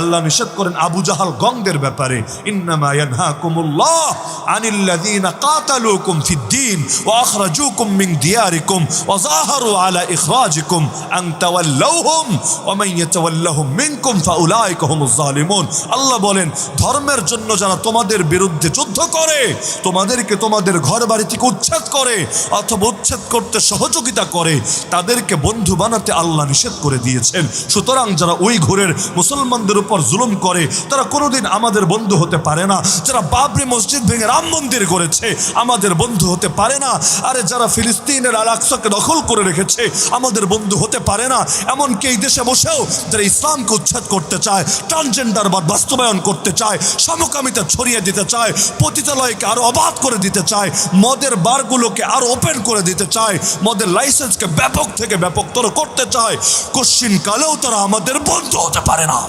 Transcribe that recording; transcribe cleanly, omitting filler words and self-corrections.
আল্লাহ নিষেধ করেন আবু জাহাল গংদের ব্যাপারে, ইন্নামা ইয়ানহাকুমুল্লাহ আনিল্লাযীনা কাতালুকুম ফিদ্দীন ওয়া আখরাজুকুম মিন দিয়ারিকুম ওয়া যাহারু আলা ইখরাজিকুম আন তাওয়াল্লাউহুম ওয়া মান ইয়াতাওয়াল্লাহুম মিনকুম ফাউলাইকা হুমুজ জালিমুন। আল্লাহ বলেন, ধর্মের জন্য যারা তোমাদের বিরুদ্ধে যুদ্ধ করে, তোমাদেরকে তোমাদের ঘর বাড়ি থেকে উচ্ছেদ করে অথবা উচ্ছেদ করতে সহযোগিতা করে, তাদেরকে বন্ধু বানাতে আল্লাহ নিষেধ করে দিয়েছেন। সুতরাং যারা ওই ঘরের মুসলমানদের উপর জুলুম করে তারা কোনোদিন আমাদের বন্ধু হতে পারে না। যারা বাবরি মসজিদ ভেঙে রাম মন্দির করেছে আমাদের বন্ধু হতে পারে না। আরে যারা ফিলিস্তিনের আল আকসাকে দখল করে রেখেছে আমাদের বন্ধু হতে পারে না। এমনকি এই দেশে বসেও যারা ইসলামকে উচ্ছেদ করতে চায়, ট্রান্সজেন্ডারবাদ বাস্তবায়ন করতে চায়, সমকামিতা ছড়িয়ে দিতে চায়, পতিতালয়কে আরো অবাধ করে দিতে চায়, মদের বারগুলোকে আরো ওপেন করে দিতে চায়, মদের লাইসেন্সকে ব্যাপক থেকে ব্যাপকতর করতে চায়, কশ্চিন কালেও তারা আমাদের বন্ধু হতে পারে না।